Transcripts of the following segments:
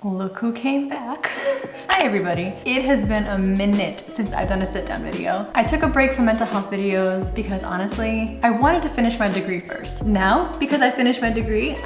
Look who came back. Hi everybody. It has been a minute since I've done a sit-down video. I took a break from mental health videos because honestly, I wanted to finish my degree first. Now, because I finished my degree,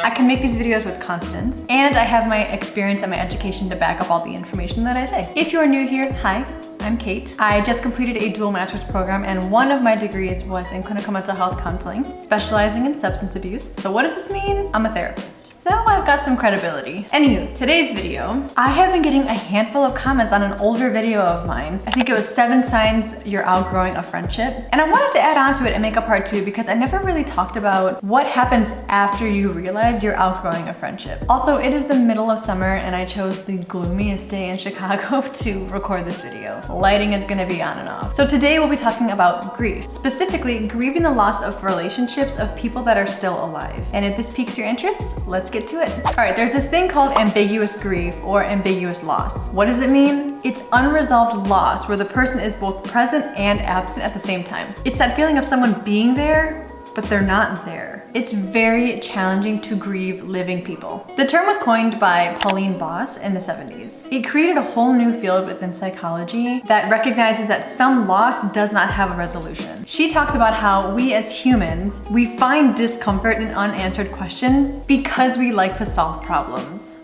I can make these videos with confidence and I have my experience and my education to back up all the information that I say. If you are new here, hi. I'm Kate. I just completed a dual master's program and one of my degrees was in clinical mental health counseling, specializing in substance abuse. So what does this mean? I'm a therapist. So I've got some credibility. Anywho, today's video, I have been getting a handful of comments on an older video of mine. I think it was 7 signs you're outgrowing a friendship. And I wanted to add on to it and make a part 2 because I never really talked about what happens after you realize you're outgrowing a friendship. Also, it is the middle of summer and I chose the gloomiest day in Chicago to record this video. Lighting is gonna be on and off. So today we'll be talking about grief, specifically grieving the loss of relationships of people that are still alive. And if this piques your interest, let's get to it. All right, there's this thing called ambiguous grief or ambiguous loss. What does it mean? It's unresolved loss where the person is both present and absent at the same time. It's that feeling of someone being there, but they're not there. It's very challenging to grieve living people. The term was coined by Pauline Boss in the 70s. It created a whole new field within psychology that recognizes that some loss does not have a resolution. She talks about how we as humans, we find discomfort in unanswered questions because we like to solve problems.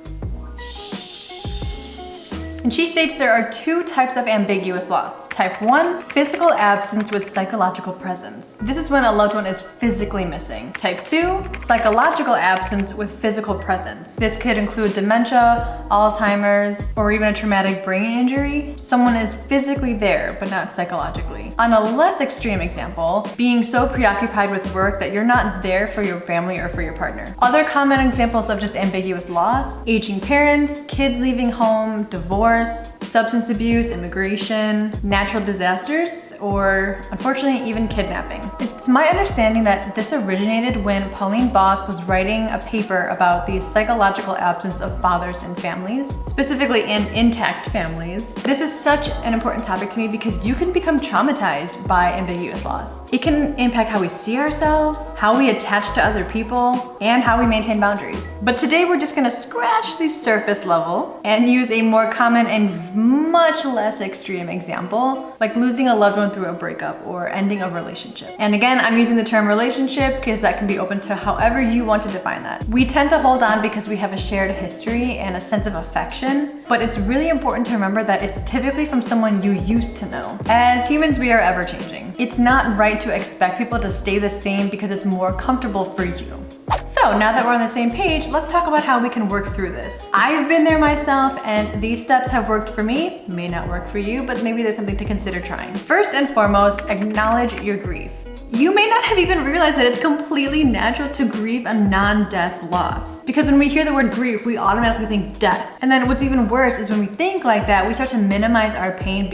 And she states there are 2 types of ambiguous loss. Type 1, physical absence with psychological presence. This is when a loved one is physically missing. Type 2, psychological absence with physical presence. This could include dementia, Alzheimer's, or even a traumatic brain injury. Someone is physically there, but not psychologically. On a less extreme example, being so preoccupied with work that you're not there for your family or for your partner. Other common examples of just ambiguous loss: aging parents, kids leaving home, divorce, substance abuse, immigration, natural disasters, or unfortunately even kidnapping. It's my understanding that this originated when Pauline Boss was writing a paper about the psychological absence of fathers in families, specifically in intact families. This is such an important topic to me because you can become traumatized by ambiguous loss. It can impact how we see ourselves, how we attach to other people, and how we maintain boundaries. But today we're just gonna scratch the surface level and use a more common and much less extreme example, like losing a loved one through a breakup or ending a relationship. And again, I'm using the term relationship because that can be open to however you want to define that. We tend to hold on because we have a shared history and a sense of affection, but it's really important to remember that it's typically from someone you used to know. As humans, we are ever changing. It's not right to expect people to stay the same because it's more comfortable for you. So now that we're on the same page, let's talk about how we can work through this. I've been there myself and these steps have worked for me, may not work for you, but maybe there's something to consider trying. First and foremost, acknowledge your grief. You may not have even realized that it's completely natural to grieve a non-death loss. Because when we hear the word grief, we automatically think death. And then what's even worse is when we think like that, we start to minimize our pain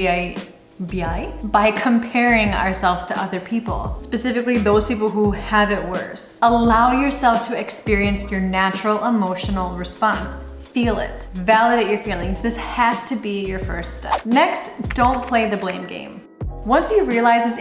by comparing ourselves to other people, specifically those people who have it worse. Allow yourself to experience your natural emotional response. Feel it. Validate your feelings. This has to be your first step. Next, don't play the blame game. Once you've realized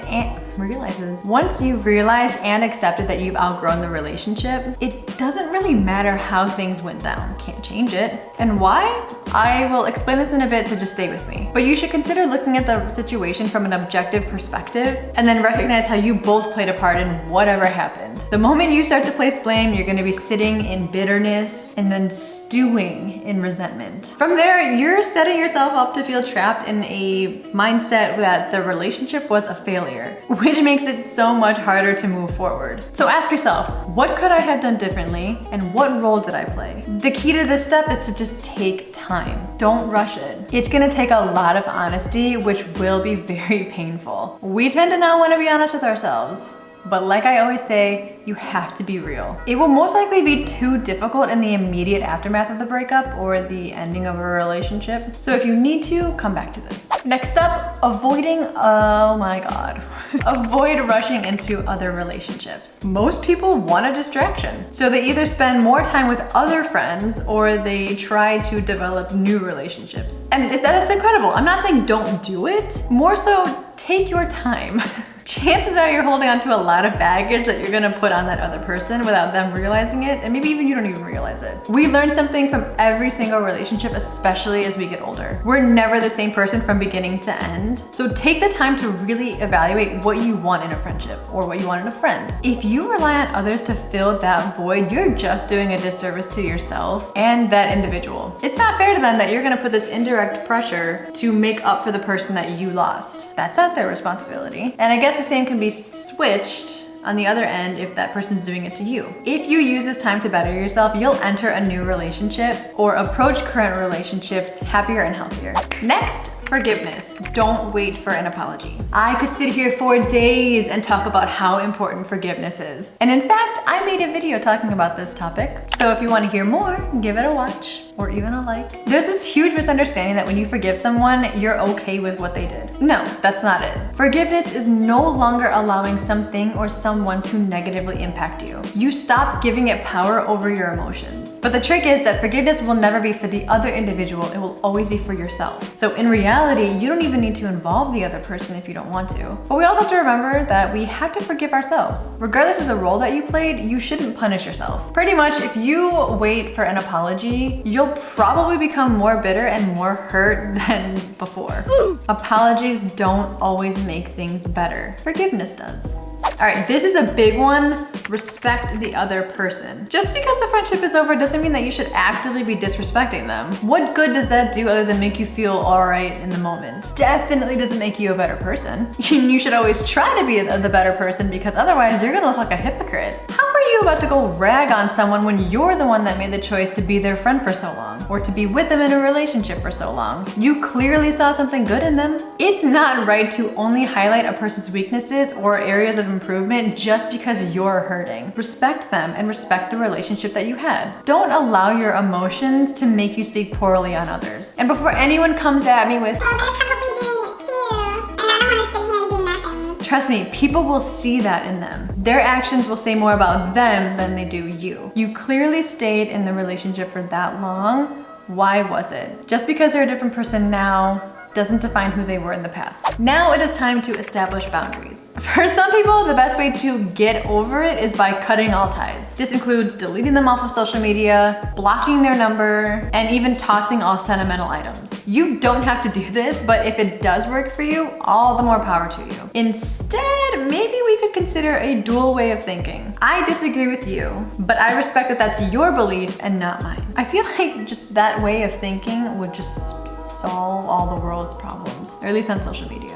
and accepted that you've outgrown the relationship, it doesn't really matter how things went down. Can't change it. And why? I will explain this in a bit, so just stay with me. But you should consider looking at the situation from an objective perspective and then recognize how you both played a part in whatever happened. The moment you start to place blame, you're gonna be sitting in bitterness and then stewing in resentment. From there, you're setting yourself up to feel trapped in a mindset that the relationship was a failure, which makes it so much harder to move forward. So ask yourself, what could I have done differently and what role did I play? The key to this step is to just take time. Don't rush it. It's gonna take a lot of honesty, which will be very painful. We tend to not want to be honest with ourselves. But like I always say, you have to be real. It will most likely be too difficult in the immediate aftermath of the breakup or the ending of a relationship. So if you need to, come back to this. Next up, oh my God. Avoid rushing into other relationships. Most people want a distraction. So they either spend more time with other friends or they try to develop new relationships. And that is incredible. I'm not saying don't do it. More so, take your time. chances are you're holding on to a lot of baggage that you're gonna put on that other person without them realizing it, and maybe even you don't even realize it. We learn something from every single relationship, especially as we get older. We're never the same person from beginning to end. So take the time to really evaluate what you want in a friendship or what you want in a friend. If you rely on others to fill that void, you're just doing a disservice to yourself and that individual. It's not fair to them that you're gonna put this indirect pressure to make up for the person that you lost. That's not their responsibility. And I guess the same can be switched on the other end if that person's doing it to you. If you use this time to better yourself, you'll enter a new relationship or approach current relationships happier and healthier. Next, forgiveness. Don't wait for an apology. I could sit here for days and talk about how important forgiveness is. And in fact, I made a video talking about this topic. So if you want to hear more, give it a watch or even a like. There's this huge misunderstanding that when you forgive someone, you're okay with what they did. No, that's not it. Forgiveness is no longer allowing something or someone to negatively impact you. You stop giving it power over your emotions. But the trick is that forgiveness will never be for the other individual, it will always be for yourself. So in reality, you don't even need to involve the other person if you don't want to. But we all have to remember that we have to forgive ourselves. Regardless of the role that you played, you shouldn't punish yourself. Pretty much, if you wait for an apology, you'll probably become more bitter and more hurt than before. Apologies don't always make things better. Forgiveness does. All right, this is a big one. Respect the other person. Just because the friendship is over doesn't mean that you should actively be disrespecting them. What good does that do other than make you feel all right in the moment? Definitely doesn't make you a better person. You should always try to be the better person because otherwise you're gonna look like a hypocrite. How are you about to go rag on someone when you're the one that made the choice to be their friend for so long or to be with them in a relationship for so long? You clearly saw something good in them. It's not right to only highlight a person's weaknesses or areas of improvement just because you're hurting. Respect them and respect the relationship that you had. Don't allow your emotions to make you speak poorly on others. And before anyone comes at me with, well, they're probably doing it too, and I don't want to sit here and do nothing. trust me, people will see that in them. Their actions will say more about them than they do you. You clearly stayed in the relationship for that long. Why was it? Just because they're a different person now doesn't define who they were in the past. Now it is time to establish boundaries. For some people, the best way to get over it is by cutting all ties. This includes deleting them off of social media, blocking their number, and even tossing all sentimental items. You don't have to do this, but if it does work for you, all the more power to you. Instead, maybe we could consider a dual way of thinking. I disagree with you, but I respect that that's your belief and not mine. I feel like just that way of thinking would just solve all the world's problems, or at least on social media.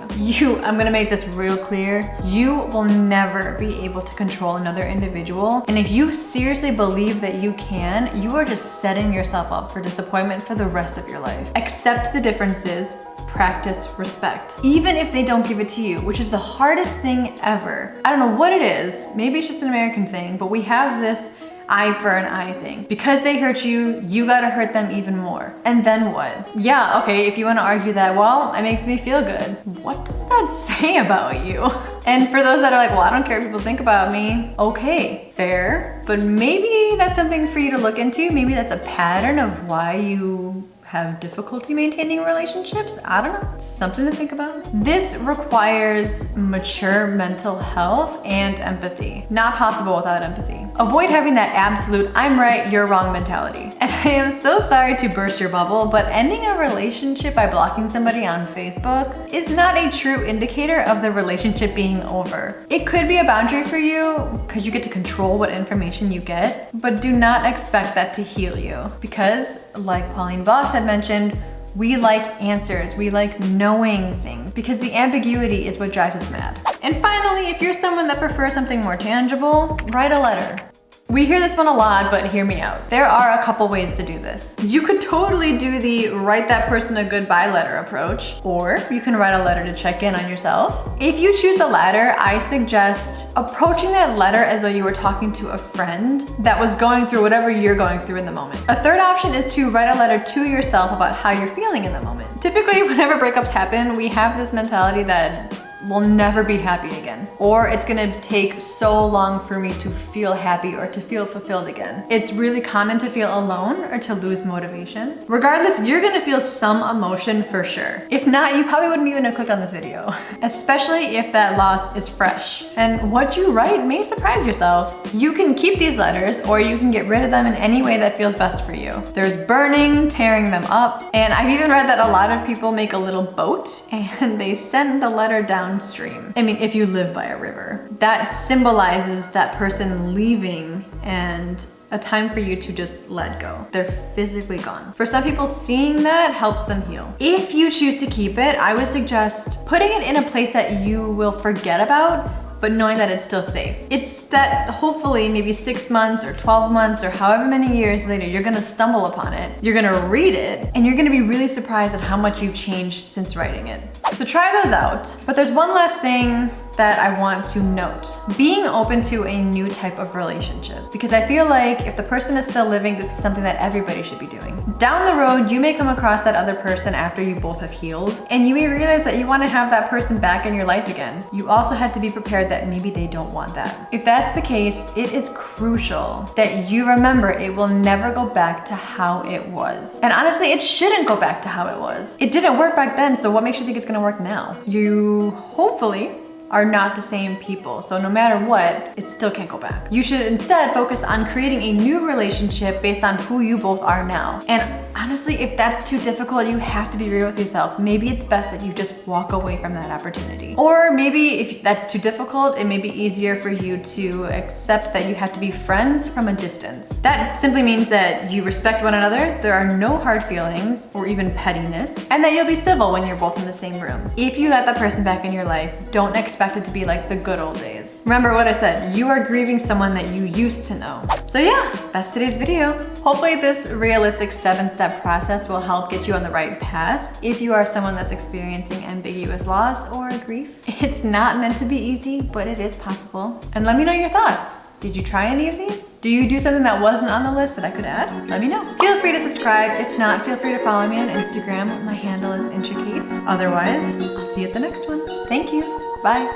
I'm gonna make this real clear, you will never be able to control another individual, and if you seriously believe that you can, you are just setting yourself up for disappointment for the rest of your life. Accept the differences, practice respect. Even if they don't give it to you, which is the hardest thing ever. I don't know what it is, maybe it's just an American thing, but we have this eye for an eye thing. Because they hurt you, you gotta hurt them even more. And then what? Yeah, okay, if you wanna argue that, well, it makes me feel good. What does that say about you? And for those that are like, well, I don't care what people think about me. Okay, fair. But maybe that's something for you to look into. Maybe that's a pattern of why you have difficulty maintaining relationships. I don't know, something to think about. This requires mature mental health and empathy. Not possible without empathy. Avoid having that absolute, I'm right, you're wrong mentality. And I am so sorry to burst your bubble, but ending a relationship by blocking somebody on Facebook is not a true indicator of the relationship being over. It could be a boundary for you because you get to control what information you get, but do not expect that to heal you because, like Pauline Voss had mentioned, we like answers, we like knowing things because the ambiguity is what drives us mad. And finally, if you're someone that prefers something more tangible, write a letter. We hear this one a lot, but hear me out. There are a couple ways to do this. You could totally do the write that person a goodbye letter approach, or you can write a letter to check in on yourself. If you choose the latter, I suggest approaching that letter as though you were talking to a friend that was going through whatever you're going through in the moment. A third option is to write a letter to yourself about how you're feeling in the moment. Typically, whenever breakups happen, we have this mentality that will never be happy again. Or it's gonna take so long for me to feel happy or to feel fulfilled again. It's really common to feel alone or to lose motivation. Regardless, you're gonna feel some emotion for sure. If not, you probably wouldn't even have clicked on this video, especially if that loss is fresh. And what you write may surprise yourself. You can keep these letters or you can get rid of them in any way that feels best for you. There's burning, tearing them up, and I've even read that a lot of people make a little boat and they send the letter downstream. I mean, if you live by a river. That symbolizes that person leaving and a time for you to just let go. They're physically gone. For some people, seeing that helps them heal. If you choose to keep it, I would suggest putting it in a place that you will forget about, but knowing that it's still safe. It's that hopefully maybe 6 months or 12 months or however many years later, you're gonna stumble upon it, you're gonna read it, and you're gonna be really surprised at how much you've changed since writing it. So try those out. But there's one last thing that I want to note. Being open to a new type of relationship. Because I feel like if the person is still living, this is something that everybody should be doing. Down the road, you may come across that other person after you both have healed, and you may realize that you want to have that person back in your life again. You also have to be prepared that maybe they don't want that. If that's the case, it is crucial that you remember it will never go back to how it was. And honestly, it shouldn't go back to how it was. It didn't work back then, so what makes you think it's gonna work now? You hopefully are not the same people. So no matter what, it still can't go back. You should instead focus on creating a new relationship based on who you both are now. And honestly, if that's too difficult, you have to be real with yourself. Maybe it's best that you just walk away from that opportunity. Or maybe if that's too difficult, it may be easier for you to accept that you have to be friends from a distance. That simply means that you respect one another, there are no hard feelings or even pettiness, and that you'll be civil when you're both in the same room. If you let that person back in your life, don't expect it to be like the good old days. Remember what I said, you are grieving someone that you used to know. So yeah, that's today's video. Hopefully this realistic 7-step process will help get you on the right path if you are someone that's experiencing ambiguous loss or grief. It's not meant to be easy, but it is possible. And let me know your thoughts. Did you try any of these? Do you do something that wasn't on the list that I could add? Let me know. Feel free to subscribe. If not, feel free to follow me on Instagram. My handle is intricate. Otherwise, I'll see you at the next one. Thank you. Bye.